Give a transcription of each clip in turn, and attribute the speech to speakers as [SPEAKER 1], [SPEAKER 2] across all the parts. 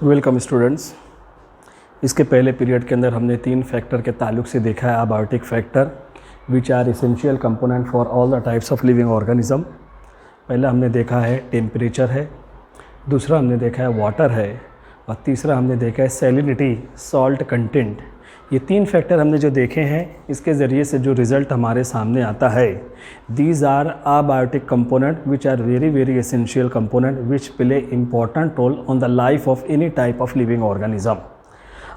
[SPEAKER 1] Welcome students. इसके पहले period के अंदर हमने 3 फैक्टर के ताल्लुक से देखा है abiotic factor which are essential component for all the types of living organism. पहला हमने देखा है टेम्परेचर है, दूसरा हमने देखा है वाटर है और तीसरा हमने देखा है सैलिनिटी सॉल्ट कंटेंट। ये 3 फैक्टर हमने जो देखे हैं इसके ज़रिए से जो रिज़ल्ट हमारे सामने आता है, these are abiotic component which are very very essential component which play important role on the life of any type of living organism.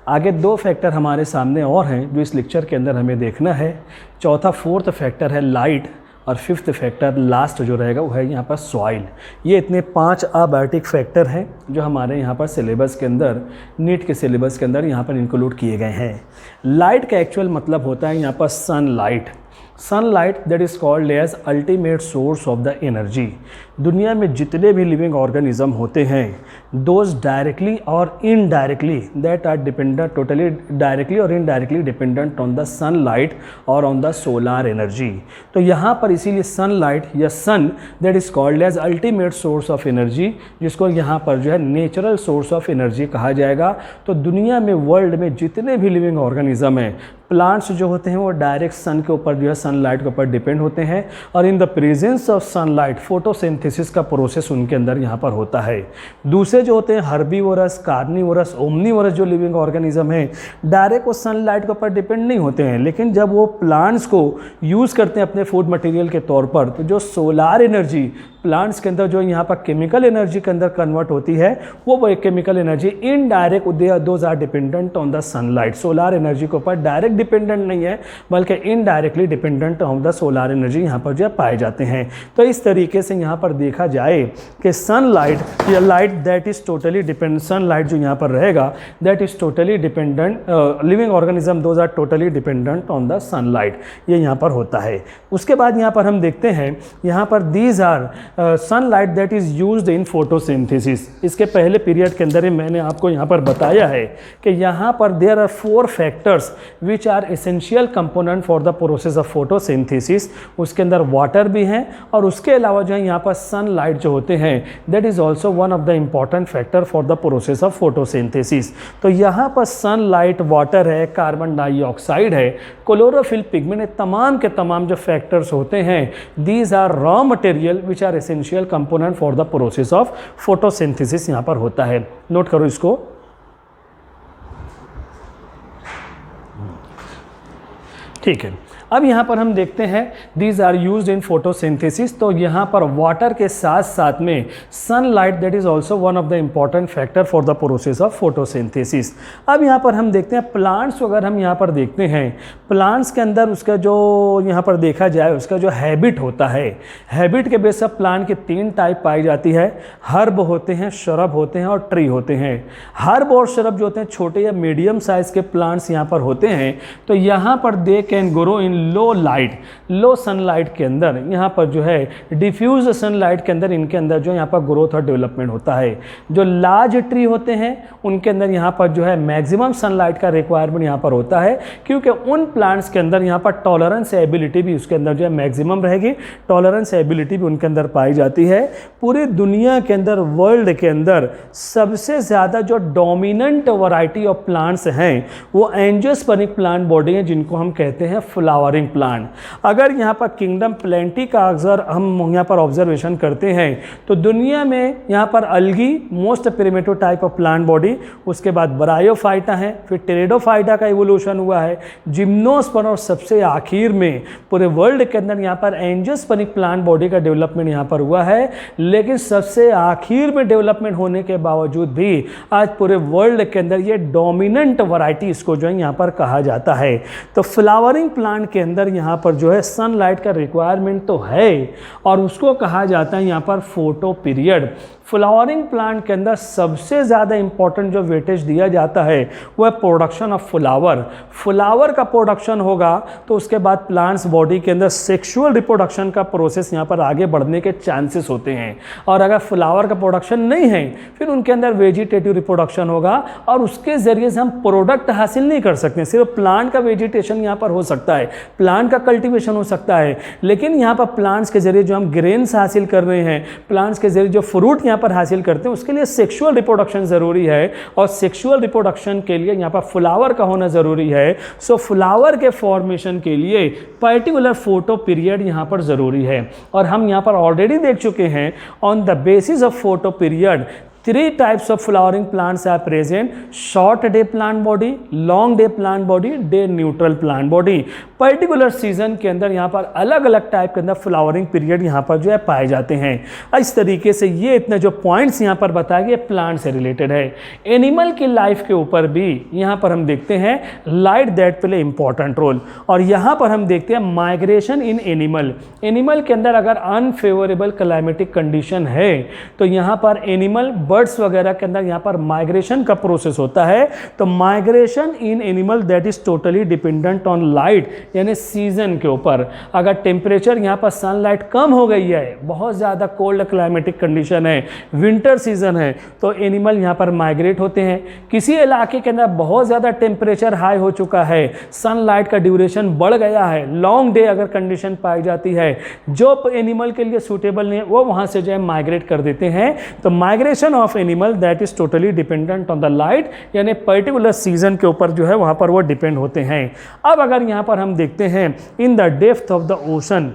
[SPEAKER 1] आगे 2 फैक्टर हमारे सामने और हैं जो इस लेक्चर के अंदर हमें देखना है। चौथा 4th फैक्टर है लाइट और 5th फैक्टर लास्ट जो रहेगा वो है यहाँ पर सॉइल। ये इतने 5 अबायोटिक फैक्टर हैं जो हमारे यहाँ पर सिलेबस के अंदर, नीट के सिलेबस के अंदर यहाँ पर इंक्लूड किए गए हैं। लाइट का एक्चुअल मतलब होता है यहाँ पर sunlight. Sunlight that is called as ultimate source of the energy. दुनिया में जितने भी लिविंग ऑर्गेनिज्म होते हैं दोज डायरेक्टली और indirectly that are dependent, totally directly और indirectly dependent on the sunlight और ऑन द सोलार एनर्जी। तो यहाँ पर इसीलिए सनलाइट या sun that is called as ultimate source of energy, जिसको यहाँ पर जो है नेचुरल सोर्स ऑफ एनर्जी कहा जाएगा। तो दुनिया में, वर्ल्ड में जितने भी लिविंग ऑर्गेनिज्म हैं, प्लांट्स जो होते हैं वो डायरेक्ट सन के ऊपर जो है सनलाइट के ऊपर डिपेंड होते हैं और in the presence of sunlight photosynthesis का प्रोसेस उनके अंदर यहाँ पर होता है। दूसरे जो होते हैं हर्बीवोरस, कार्निवोरस, ओमनीवोरस जो लिविंग ऑर्गेनिज्म है डायरेक्ट वो सनलाइट के ऊपर डिपेंड नहीं होते हैं, लेकिन जब वो प्लांट्स को यूज़ करते हैं अपने फूड मटेरियल के तौर पर तो जो सोलार एनर्जी प्लांट्स के अंदर जो यहाँ पर केमिकल एनर्जी के अंदर कन्वर्ट होती है वो chemical energy indirect those are dependent on the sunlight. Solar energy के ऊपर डायरेक्ट डिपेंडेंट नहीं है बल्कि indirectly dependent on the solar energy यहाँ पर जो पाए जाते हैं। तो इस तरीके से यहाँ पर देखा जाए कि सनलाइट या light that is totally depend, sunlight जो यहाँ पर रहेगा that is totally dependent, living organism those are totally dependent on the sunlight, ये यहाँ पर होता है। उसके बाद यहाँ पर हम देखते हैं यहाँ पर these are sunlight that is used in photosynthesis. इसके पहले पीरियड के अंदर ही मैंने आपको यहाँ पर बताया है कि यहाँ पर there are 4 factors which are essential component for the process of photosynthesis. उसके अंदर वाटर भी हैं और उसके अलावा जो है यहाँ पर सनलाइट जो होते हैं that is also one of the important factor for the process of photosynthesis. तो यहाँ पर सनलाइट, वाटर है, कार्बन डाइऑक्साइड है, क्लोरोफिल पिगमेंट, तमाम के तमाम जो फैक्टर्स होते हैं these are raw material which are essential component for the process of photosynthesis यहाँ पर होता है। नोट करो इसको। ठीक है, अब यहाँ पर हम देखते हैं these are used in photosynthesis. तो यहाँ पर वाटर के साथ साथ में sunlight that is also one of the important factor for the process of photosynthesis. अब यहाँ पर हम देखते हैं प्लांट्स, अगर हम यहाँ पर देखते हैं प्लांट्स के अंदर उसका जो यहाँ पर देखा जाए उसका जो हैबिट होता है, हैबिट के बेस पर प्लांट के 3 टाइप पाई जाती है। हर्ब होते हैं, श्रब होते हैं और ट्री होते हैं। हर्ब और श्रब जो होते हैं छोटे या मीडियम साइज के प्लांट्स यहाँ पर होते हैं। तो यहाँ पर they can grow in low light, low sunlight के अंदर, यहाँ पर जो है डिफ्यूज सनलाइट के अंदर इनके अंदर जो यहाँ पर ग्रोथ और डेवलपमेंट होता है। जो लार्ज ट्री होते हैं उनके अंदर यहाँ पर जो है मैक्सिमम सनलाइट का रिक्वायरमेंट यहाँ पर होता है, क्योंकि उन प्लांट्स के अंदर यहाँ पर टॉलरेंस एबिलिटी भी उसके अंदर जो है मैक्सिमम रहेगी, टॉलरेंस एबिलिटी भी उनके अंदर पाई जाती है। पूरी दुनिया के अंदर, वर्ल्ड के अंदर सबसे ज़्यादा जो डोमिनेंट वैरायटी ऑफ प्लांट्स हैं वो एंजियोस्पर्मिक प्लांट बॉडी हैं, जिनको हम कहते हैं फ्लावरिंग प्लांट। अगर यहाँ पर किंगडम प्लेंटी का अगर हम यहाँ पर ऑब्जर्वेशन करते हैं तो दुनिया में यहाँ पर algae most primitive type of plant body, उसके बाद ब्रायोफाइटा है, फिर टेरिडोफाइटा का इवोल्यूशन हुआ है, जिम्नोस्पर्म और सबसे आखिर में पूरे वर्ल्ड के अंदर यहाँ पर एंजियोस्पर्मिक प्लांट बॉडी का डेवलपमेंट यहाँ पर हुआ है। लेकिन सबसे आखिर में डेवलपमेंट होने के बावजूद भी आज पूरे वर्ल्ड के अंदर ये डोमिनेंट वैरायटी इसको जो है यहाँ पर कहा जाता है। तो फ्लावरिंग प्लांट के अंदर यहाँ पर जो है सनलाइट का रिक्वायरमेंट तो है और उसको कहा जाता है यहाँ पर फोटो पीरियड। फ्लावरिंग प्लांट के अंदर सबसे ज़्यादा इंपॉर्टेंट जो वेटेज दिया जाता है वो है प्रोडक्शन ऑफ फ्लावर। फ्लावर का प्रोडक्शन होगा तो उसके बाद प्लांट्स बॉडी के अंदर सेक्सुअल रिप्रोडक्शन का प्रोसेस यहाँ पर आगे बढ़ने के चांसेस होते हैं। और अगर फ्लावर का प्रोडक्शन नहीं है फिर उनके अंदर वेजिटेटिव रिप्रोडक्शन होगा और उसके ज़रिए से हम प्रोडक्ट हासिल नहीं कर सकते। सिर्फ प्लांट का वेजिटेशन यहाँ पर हो सकता है, प्लांट का कल्टीवेशन हो सकता है, लेकिन यहाँ पर प्लांट्स के जरिए जो हम ग्रेन्स हासिल कर रहे हैं, प्लांट्स के जरिए जो फ्रूट यहाँ पर हासिल करते हैं, उसके लिए सेक्सुअल रिप्रोडक्शन ज़रूरी है, और सेक्सुअल रिप्रोडक्शन के लिए यहाँ पर फ्लावर का होना ज़रूरी है। सो फ्लावर के फॉर्मेशन के लिए पर्टिकुलर फोटो पीरियड यहाँ पर ज़रूरी है, और हम यहाँ पर ऑलरेडी देख चुके हैं on the basis of photo period 3 types of flowering plants are present: short day plant body, long day plant body, day neutral plant body। Particular season के अंदर यहाँ पर अलग अलग टाइप के अंदर फ्लावरिंग पीरियड यहाँ पर जो है पाए जाते हैं। इस तरीके से ये इतने जो पॉइंट्स यहाँ पर बताए गए प्लांट से रिलेटेड है। एनिमल की लाइफ के ऊपर भी यहाँ पर हम देखते हैं light that play important role, और यहाँ पर हम देखते हैं माइग्रेशन इन एनिमल। एनिमल के अंदर अगर अनफेवरेबल क्लाइमेटिक कंडीशन है तो यहाँ पर एनिमल बर्ड्स वगैरह के अंदर यहाँ पर माइग्रेशन का प्रोसेस होता है। तो migration in animal that is totally dependent on light, यानी सीजन के ऊपर। अगर टेम्परेचर यहाँ पर सनलाइट कम हो गई है, बहुत ज़्यादा कोल्ड क्लाइमेटिक कंडीशन है, विंटर सीजन है, तो एनिमल यहाँ पर माइग्रेट होते हैं। किसी इलाके के अंदर बहुत ज़्यादा टेम्परेचर हाई हो चुका है, सनलाइट का ड्यूरेशन बढ़ गया है, लॉन्ग डे अगर कंडीशन पाई जाती है, जो एनिमल के लिए सूटेबल नहीं है, वो वहाँ से जो है माइग्रेट कर देते हैं। तो migration of animal that is totally dependent on the light, यानी पर्टिकुलर सीजन के ऊपर जो है वहाँ पर वो डिपेंड होते हैं। अब अगर यहाँ पर हम देखते हैं in the depth of the ocean,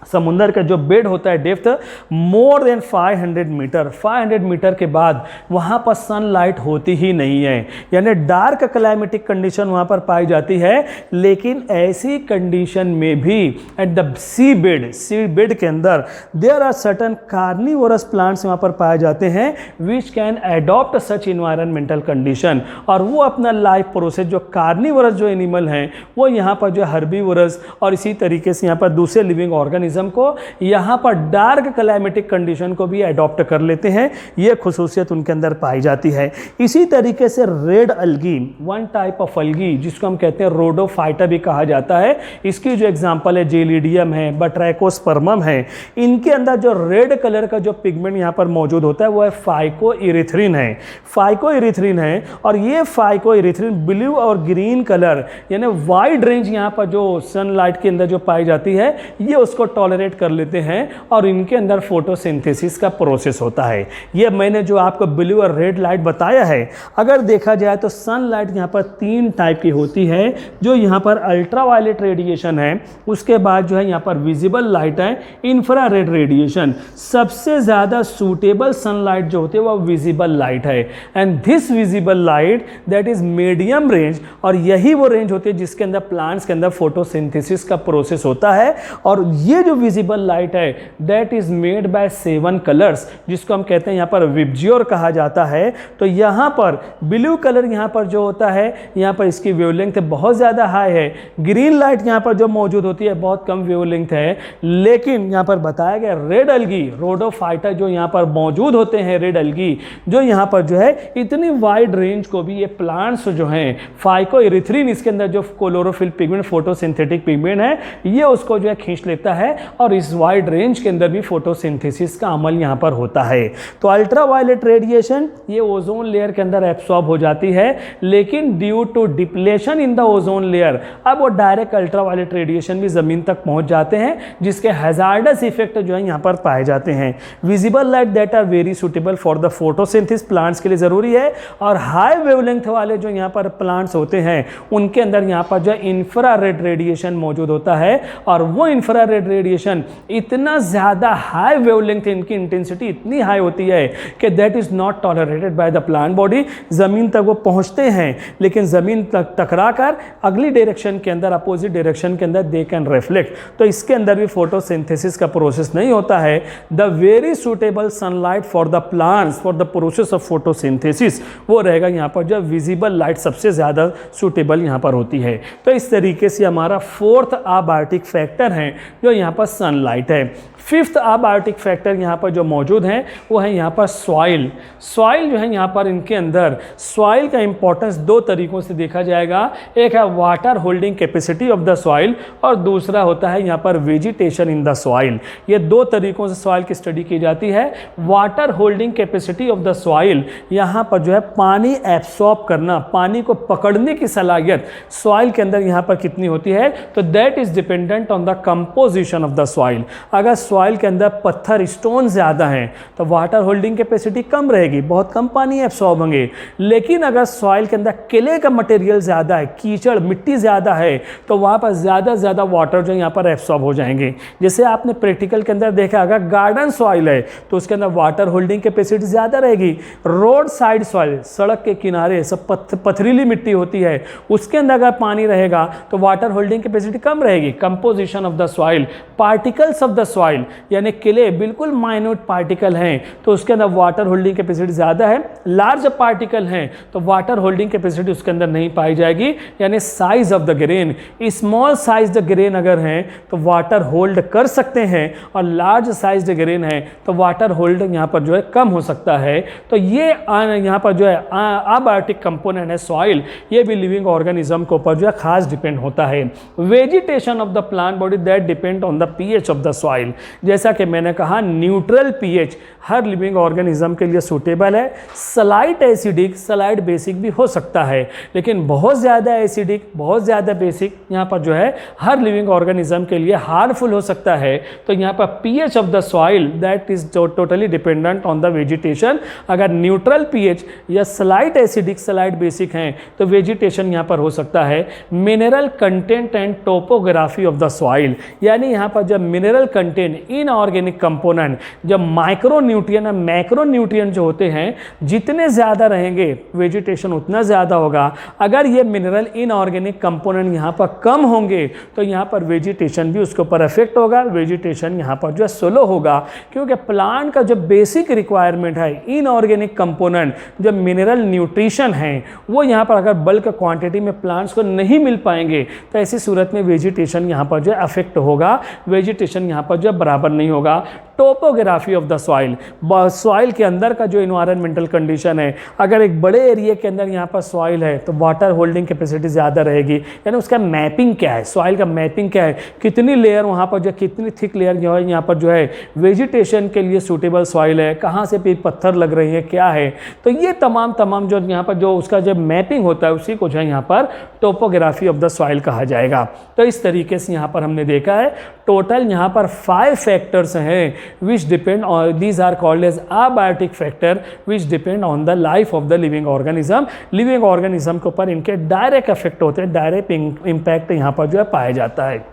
[SPEAKER 1] समुंदर का जो बेड होता है depth more than 500 metre, 500 metre के बाद वहाँ पर सनलाइट होती ही नहीं है, यानी डार्क क्लाइमेटिक कंडीशन वहाँ पर पाई जाती है। लेकिन ऐसी कंडीशन में भी एट द सी बेड के अंदर there are certain carnivorous plants वहाँ पर पाए जाते हैं which can adopt such environmental condition, और वो अपना लाइफ प्रोसेस, जो कार्निवोरस जो एनिमल हैं वो यहाँ पर जो हर्बीवोरस और इसी तरीके से यहाँ पर दूसरे लिविंग ऑर्गेनिज्म को यहाँ पर डार्क क्लाइमेटिक कंडीशन को भी अडॉप्ट कर लेते हैं। ये खुसूसियत उनके अंदर पाई जाती है। इसी तरीके से रेड अलगी, वन टाइप ऑफ अलगी जिसको हम कहते हैं रोडोफाइटा भी कहा जाता है, इसकी जो एग्जांपल है जेलिडियम है, बट्रैकोस्पर्मम है। इनके अंदर जो रेड कलर का जो पिगमेंट यहाँ पर मौजूद होता है वो है फाइकोइरिथ्रिन है, फाइकोइरिथ्रिन है। और ये फाइकोइरिथ्रिन ब्लू और ग्रीन कलर यानी वाइड रेंज यहाँ पर जो सनलाइट के अंदर जो पाई जाती है, ये उसको टॉलरेट कर लेते हैं, और इनके अंदर फोटोसिंथेसिस का प्रोसेस होता है। ये मैंने जो आपको ब्लू और रेड लाइट बताया है, अगर देखा जाए तो सनलाइट यहाँ पर 3 टाइप की होती है। जो यहाँ पर अल्ट्रावायलेट रेडिएशन है, उसके बाद जो है यहाँ पर विजिबल लाइट है, इंफ्रारेड रेडिएशन। सबसे ज़्यादा सूटेबल सनलाइट जो होती है वो विजिबल लाइट है, and this visible light that is medium range, और यही वो रेंज होती है जिसके अंदर प्लांट्स के अंदर फोटोसिंथेसिस का प्रोसेस होता है। और ये जो विजिबल लाइट है that is made by 7 colours, जिसको हम कहते हैं यहाँ पर विब्जियोर कहा जाता है। तो यहाँ पर ब्लू कलर यहाँ पर जो होता है, यहाँ पर इसकी वेवलेंथ बहुत ज़्यादा हाई है। ग्रीन लाइट यहाँ पर जो मौजूद होती है बहुत कम वेवलेंथ है। लेकिन यहाँ पर बताया गया रेड अलगी, रोडोफाइटा जो यहाँ पर मौजूद होते हैं, रेड अलगी जो यहाँ पर जो है इतनी वाइड रेंज को भी ये प्लांट्स जो हैं, फाइकोइरिथ्रिन इसके अंदर जो क्लोरोफिल पिगमेंट फोटोसिंथेटिक पिगमेंट है, ये उसको जो है खींच लेता है, और इस वाइड रेंज के अंदर भी फोटोसिंथेसिस का अमल यहाँ पर होता है। तो अल्ट्रावायलेट रेडिएशन ये ओजोन लेयर के अंदर एब्सॉर्ब हो जाती है, लेकिन due to depletion in the ozone layer अब वो डायरेक्ट अल्ट्रावायलेट रेडिएशन भी ज़मीन तक पहुँच जाते हैं, जिसके हैजार्डस इफेक्ट जो है यहाँ पर पाए जाते हैं। Visible light that are very suitable for the photosynthesis plants के लिए ज़रूरी है, और हाई वेवलेंथ वाले जो यहाँ पर प्लांट्स होते हैं उनके अंदर यहाँ पर जो इंफ्रारेड रेडिएशन मौजूद होता है, और वो इंफ्रारेड रेडिएशन इतना ज़्यादा हाई वेवलेंथ, इनकी इंटेंसिटी इतनी हाई होती है कि that is not tolerated by the plant body. ज़मीन तक वो पहुँचते हैं, लेकिन ज़मीन तक टकरा कर अगली डायरेक्शन के अंदर, अपोजिट डायरेक्शन के अंदर दे कैन रिफ्लेक्ट, तो इसके अंदर भी फोटोसिंथेसिस का प्रोसेस नहीं होता है। The very suitable sunlight for the plants for the process of photosynthesis वो रहेगा यहाँ पर जो विजिबल लाइट सबसे ज़्यादा सुटेबल यहाँ पर होती है। तो इस तरीके से हमारा 4th अबायोटिक फैक्टर है जो यहाँ पर सनलाइट है। फिफ्थ अबायोटिक फैक्टर यहाँ पर जो मौजूद हैं वो है यहाँ पर सॉइल। सॉइल जो है यहाँ पर इनके अंदर सॉइल का इंपॉर्टेंस दो तरीकों से देखा जाएगा। एक है water holding capacity of the soil और दूसरा होता है यहाँ पर वेजिटेशन इन द सॉइल। ये दो तरीकों से सॉइल की स्टडी की जाती है। Water holding capacity of the soil, यहाँ पर जो है पानी एब्सॉर्ब करना, पानी को पकड़ने की सलाहियत सॉइल के अंदर यहाँ पर कितनी होती है, तो that is dependent on the composition of the soil. अगर सॉइल के अंदर पत्थर स्टोन ज़्यादा हैं तो वाटर होल्डिंग कैपेसिटी कम रहेगी, बहुत कम पानी एब्सॉर्ब होंगे। लेकिन अगर सॉइल के अंदर क्ले का मटेरियल ज़्यादा है, कीचड़ मिट्टी ज़्यादा है, तो वहाँ पर ज़्यादा से ज़्यादा वाटर जो यहाँ पर एब्सॉर्ब हो जाएंगे। जैसे आपने प्रैक्टिकल के अंदर देखा, अगर गार्डन सॉइल है तो उसके अंदर वाटर होल्डिंग कैपेसिटी ज़्यादा रहेगी। रोड साइड सॉइल, सड़क के किनारे सब पथरीली मिट्टी होती है, उसके अंदर अगर पानी रहेगा तो वाटर होल्डिंग कैपेसिटी कम रहेगी। Composition of the soil, particles of the soil यानी क्ले बिल्कुल माइन्यूट पार्टिकल हैं तो उसके अंदर वाटर होल्डिंग कैपेसिटी ज़्यादा है। लार्ज पार्टिकल हैं तो वाटर होल्डिंग कैपेसिटी उसके अंदर नहीं पाई जाएगी। यानी size of the grain, small size the grain अगर हैं तो वाटर होल्ड कर सकते हैं और लार्ज साइज द ग्रेन है तो वाटर होल्ड यहाँ पर जो है कम हो सकता है। तो ये यहाँ पर जो है अबायोटिक कंपोनेंट है सॉइल, ये भी लिविंग ऑर्गेनिज्म के ऊपर जो है खास डिपेंड होता है। Vegetation of the plant body that depend on the pH of the soil. जैसा कि मैंने कहा न्यूट्रल पीएच हर लिविंग ऑर्गेनिज्म के लिए सूटेबल है। स्लाइट एसिडिक, स्लाइट बेसिक भी हो सकता है, लेकिन बहुत ज़्यादा एसिडिक, बहुत ज़्यादा बेसिक यहाँ पर जो है हर लिविंग ऑर्गेनिज्म के लिए हार्मफुल हो सकता है। तो यहाँ पर pH of the soil that is totally dependent on the vegetation. अगर न्यूट्रल पीएच या स्लाइट एसिडिक, स्लाइट बेसिक हैं तो वेजिटेशन यहाँ पर हो सकता है। Mineral content and topography of the soil, यानी यहाँ पर जब मिनरल कंटेंट, इनऑर्गेनिक कंपोनेंट, जब माइक्रो न्यूट्रिएंट और मैक्रो न्यूट्रिएंट जो होते हैं जितने ज़्यादा रहेंगे वेजिटेशन उतना ज़्यादा होगा। अगर ये मिनरल इनऑर्गेनिक कंपोनेंट यहाँ पर कम होंगे तो यहाँ पर वेजिटेशन भी उसके ऊपर इफेक्ट होगा, वेजिटेशन यहाँ पर जो है स्लो होगा। क्योंकि प्लांट का जो बेसिक रिक्वायरमेंट है इनऑर्गेनिक कंपोनेंट, जो मिनरल न्यूट्रिशन है, वो यहाँ पर अगर बल्क क्वांटिटी में प्लांट्स को नहीं मिल पाएंगे तो ऐसी सूरत में वेजिटेशन यहाँ पर जो है अफेक्ट होगा, वेजिटेशन यहाँ पर जो है बराबर नहीं होगा। Topography of the soil, soil के अंदर का जो इन्वायरमेंटल कंडीशन है, अगर एक बड़े एरिया के अंदर यहाँ पर सॉइल है तो वाटर होल्डिंग कैपेसिटी ज़्यादा रहेगी। यानी उसका मैपिंग क्या है, सॉइल का मैपिंग क्या है, कितनी लेयर वहाँ पर जो, कितनी थिक लेयर जो है यहाँ पर जो है वेजिटेशन के लिए सूटेबल सॉइल है, कहाँ से भी पत्थर लग रही है, क्या है। तो ये तमाम जो यहाँ पर जो उसका जो मैपिंग होता है उसी को जो है यहाँ पर टोपोग्राफी ऑफ द सॉइल कहा जाएगा। तो इस तरीके से यहाँ पर हमने देखा है टोटल यहाँ पर 5 फैक्टर्स हैं which depend on, these are called as abiotic factor which depend on the life of the living organism। Living organism के ऊपर इनके डायरेक्ट इफेक्ट होते हैं, डायरेक्ट इम्पैक्ट यहाँ पर जो है पाया जाता है।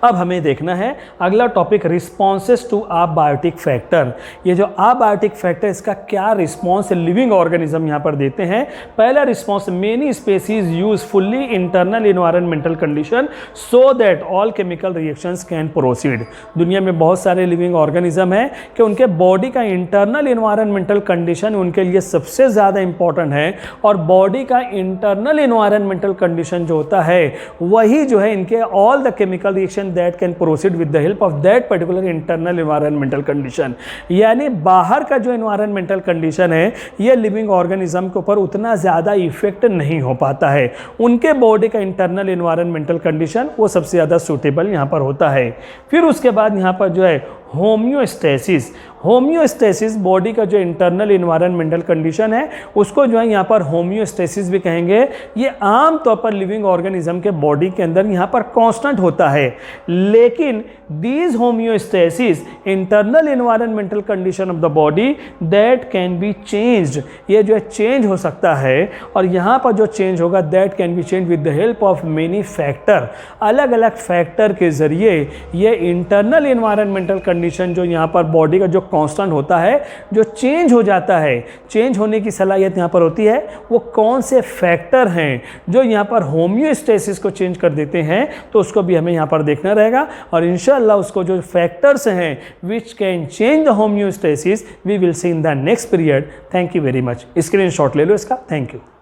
[SPEAKER 1] अब हमें देखना है अगला topic responses to abiotic factor. ये जो अबायोटिक फैक्टर इसका क्या रिस्पॉन्स लिविंग ऑर्गेनिज्म यहाँ पर देते हैं। पहला response, many species use fully internal environmental condition so that all chemical reactions can proceed. दुनिया में बहुत सारे लिविंग ऑर्गेनिज्म हैं कि उनके बॉडी का इंटरनल इन्वायरमेंटल कंडीशन उनके लिए सबसे ज़्यादा इंपॉर्टेंट है और बॉडी का इंटरनल इन्वायरमेंटल कंडीशन जो होता है वही जो है इनके all the chemical reaction that can proceed with the help of that particular internal environmental condition. यानी बाहर का जो इन्वायरमेंटल कंडीशन है ये लिविंग ऑर्गेनिज्म के ऊपर उतना ज़्यादा इफेक्ट नहीं हो पाता है। उनके बॉडी का इंटरनल इन्वायरमेंटल कंडीशन वो सबसे ज़्यादा सूटेबल यहाँ पर होता है। फिर उसके बाद यहाँ पर जो है होम्योस्टेसिस। होम्योस्टेसिस बॉडी का जो इंटरनल इन्वायरमेंटल कंडीशन है उसको जो है यहाँ पर होम्योस्टेसिस भी कहेंगे। ये आम तौर पर लिविंग ऑर्गेनिज्म के बॉडी के अंदर यहाँ पर कांस्टेंट होता है, लेकिन these homeostasis internal environmental condition of the body that can be changed. ये जो है चेंज हो सकता है और यहाँ पर जो चेंज होगा that can be change with the help of many factor. अलग अलग फैक्टर के जरिए ये इंटरनल इन्वायरमेंटल कंडीशन जो यहाँ पर बॉडी का जो कांस्टेंट होता है जो चेंज हो जाता है, चेंज होने की सलाहियत यहाँ पर होती है, वो कौन से फैक्टर हैं जो यहाँ पर होम्योस्टेसिस को चेंज कर देते हैं, तो उसको भी हमें यहाँ पर देखना रहेगा। और इंशाल्लाह उसको जो फैक्टर्स हैं which can change the homeostasis we will see in the next period. Thank you very much. Screenshot ले लो इसका। Thank you.